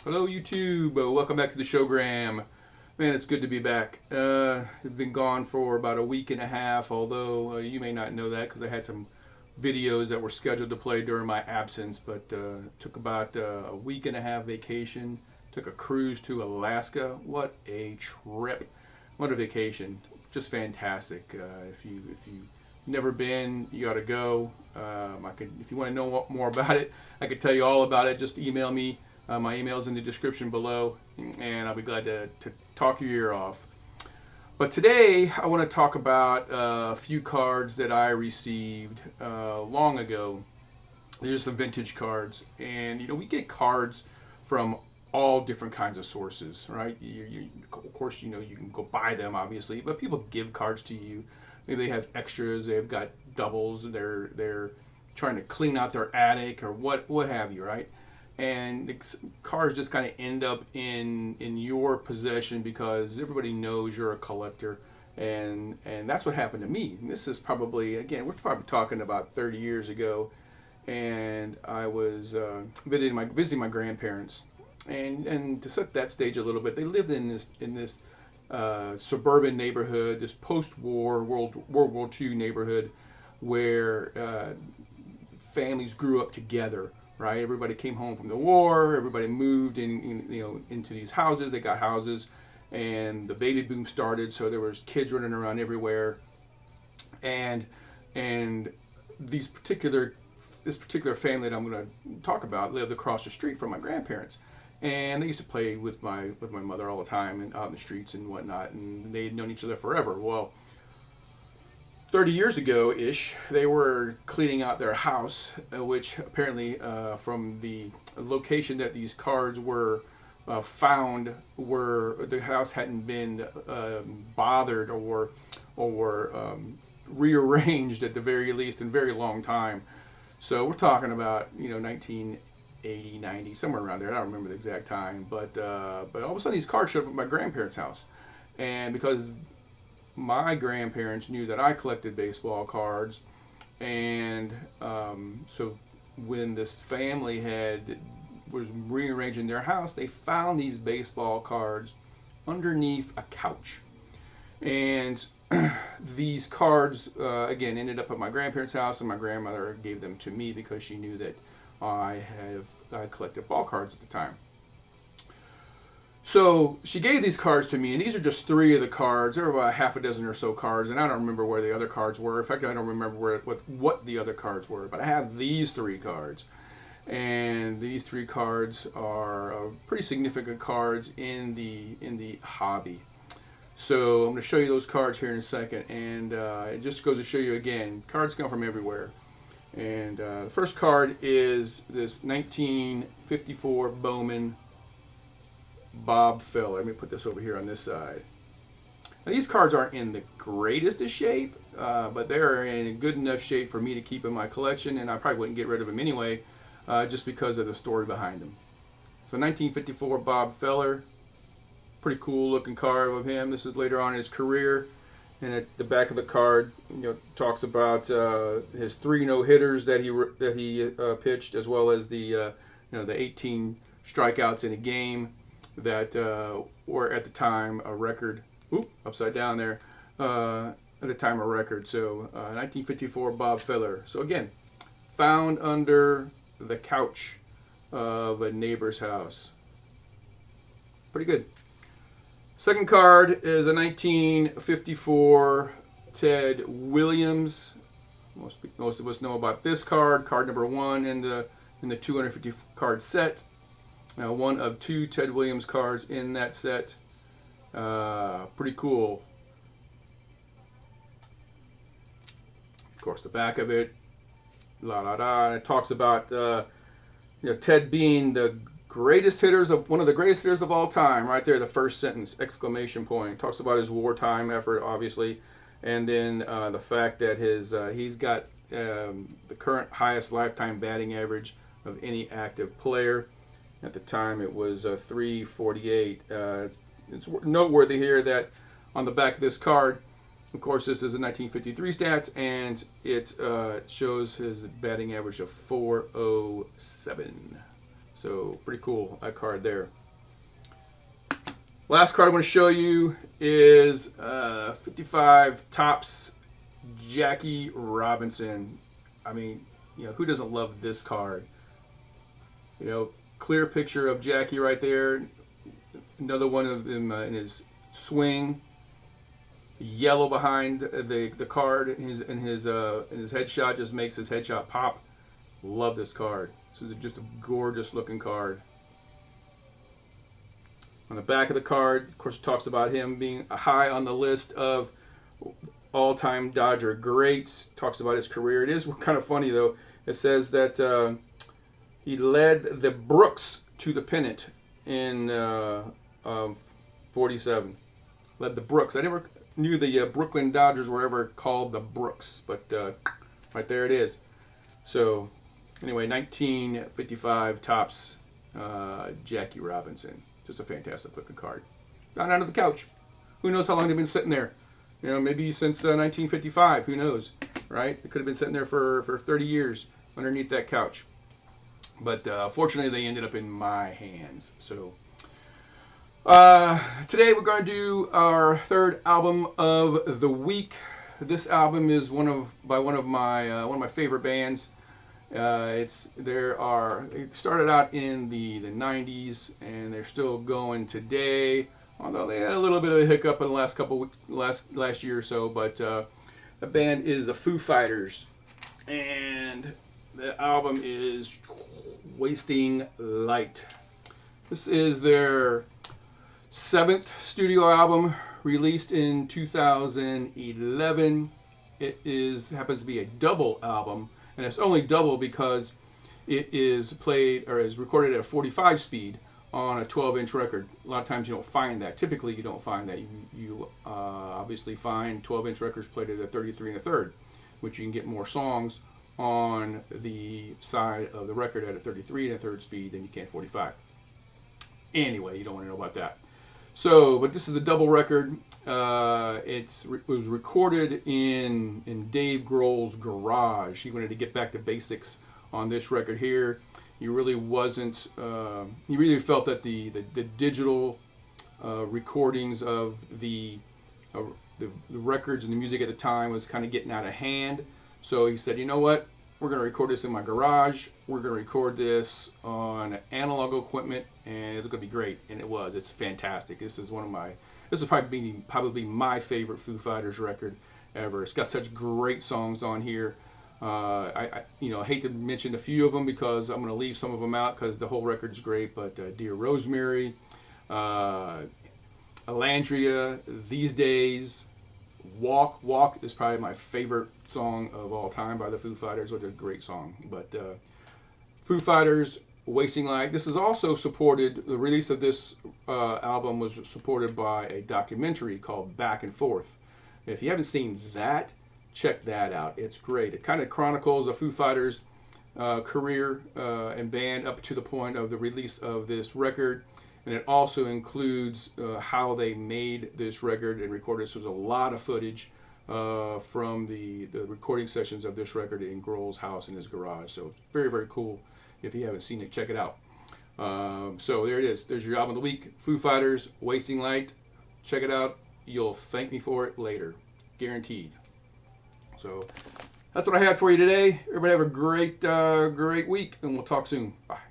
Hello YouTube, welcome back to the showgram. Man, it's good to be back. I've been gone for about a week and a half, although you may not know that because I had some videos that were scheduled to play during my absence, but took about a week and a half vacation, took a cruise to Alaska. What a trip. What a vacation. Just fantastic. If you never been, you got to go. If you want to know more about it, I could tell you all about it. Just email me. My email's in the description below, and I'll be glad to talk your ear off. But today, I want to talk about a few cards that I received long ago. These are some vintage cards, and we get cards from all different kinds of sources, right? Of course, you can go buy them, obviously, but people give cards to you. Maybe they have extras, they've got doubles, they're trying to clean out their attic or what have you, right? And the cars just kind of end up in your possession because everybody knows you're a collector, and that's what happened to me. And this is probably, again, we're probably talking about 30 years ago, and I was visiting my grandparents, and to set that stage a little bit, they lived in this suburban neighborhood, this post-war World War II neighborhood, where families grew up together, right? Everybody came home from the war. Everybody moved into these houses. They got houses, and the baby boom started. So there was kids running around everywhere, and this particular family that I'm going to talk about lived across the street from my grandparents, and they used to play with my mother all the time and out in the streets and whatnot. And they had known each other forever. Well, 30 years ago ish, they were cleaning out their house, which apparently, from the location that these cards were found, were the house hadn't been bothered or rearranged at the very least in a very long time. So we're talking about 1980, 90, somewhere around there. I don't remember the exact time, but all of a sudden these cards showed up at my grandparents' house, and because my grandparents knew that I collected baseball cards, and so when this family was rearranging their house, they found these baseball cards underneath a couch, and these cards again ended up at my grandparents' house, and my grandmother gave them to me because she knew that I collected ball cards at the time. So she gave these cards to me, and these are just three of the cards. There were about half a dozen or so cards, and I don't remember where the other cards were. In fact, I don't remember what the other cards were, but I have these three cards. And these three cards are pretty significant cards in the hobby. So I'm going to show you those cards here in a second, and it just goes to show you again, cards come from everywhere. And the first card is this 1954 Bowman Bob Feller. Let me put this over here on this side. Now, these cards aren't in the greatest of shape, but they're in good enough shape for me to keep in my collection, and I probably wouldn't get rid of them anyway, just because of the story behind them. So 1954 Bob Feller, pretty cool looking card of him. This is later on in his career, and at the back of the card, talks about his 3 no-hitters that he pitched, as well as the 18 strikeouts in a game that were at the time a record. Oop, upside down there. At the time a record. So 1954 Bob Feller. So again, found under the couch of a neighbor's house. Pretty good. Second card is a 1954 Ted Williams. Most of us know about this card. Card number 1 in the 250 card set. Now, one of 2 Ted Williams cards in that set. Pretty cool. Of course, the back of it, and it talks about Ted being one of the greatest hitters of all time. Right there, the first sentence, exclamation point. Talks about his wartime effort, obviously, and then the fact that he's got the current highest lifetime batting average of any active player. At the time, it was 348. It's noteworthy here that on the back of this card, of course, this is a 1953 stats, and it shows his batting average of 407. So pretty cool, that card there. Last card I want to show you is 55 Topps Jackie Robinson. I mean, who doesn't love this card? Clear picture of Jackie right there. Another one of him in his swing. Yellow behind the card in his headshot just makes his headshot pop. Love this card. This is just a gorgeous looking card. On the back of the card, of course, it talks about him being high on the list of all-time Dodger greats. Talks about his career. It is kind of funny, though. It says that he led the Brooks to the pennant in 47. Led the Brooks. I never knew the Brooklyn Dodgers were ever called the Brooks, but right there it is. So, anyway, 1955 Topps Jackie Robinson. Just a fantastic looking card. Down under the couch. Who knows how long they've been sitting there? Maybe since 1955. Who knows, right? It could have been sitting there for 30 years underneath that couch. But fortunately, they ended up in my hands. So today we're going to do our third album of the week. This album is one of my favorite bands. It started out in the 90s and they're still going today, although they had a little bit of a hiccup in the last year or so. But the band is the Foo Fighters, and the album is Wasting Light. This is their 7th studio album, released in 2011. It happens to be a double album. And it's only double because it is played or is recorded at a 45 speed on a 12-inch record. A lot of times you don't find that. Typically you don't find that. You obviously find 12-inch records played at a 33 1/3, which you can get more songs on the side of the record at a 33 1/3 speed than you can 45. Anyway, you don't want to know about that. So, but this is a double record. It was recorded in Dave Grohl's garage. He wanted to get back to basics on this record here. He really wasn't. He really felt that the digital recordings of the records and the music at the time was kind of getting out of hand. So he said, you know what? We're going to record this in my garage. We're going to record this on analog equipment, and it's going to be great. And it was. It's fantastic. This is probably my favorite Foo Fighters record ever. It's got such great songs on here. I hate to mention a few of them because I'm going to leave some of them out because the whole record is great. But Dear Rosemary, Alandria, These Days, Walk is probably my favorite song of all time by the Foo Fighters. What a great song. But Foo Fighters, Wasting Light. This is also supported, the release of this album was supported by a documentary called Back and Forth. If you haven't seen that, check that out. It's great. It kind of chronicles the Foo Fighters career and band up to the point of the release of this record. And it also includes how they made this record and recorded. So there's a lot of footage from the recording sessions of this record in Grohl's house in his garage. So it's very, very cool. If you haven't seen it, check it out. So there it is. There's your album of the week. Foo Fighters, Wasting Light. Check it out. You'll thank me for it later. Guaranteed. So that's what I had for you today. Everybody have a great week, and we'll talk soon. Bye.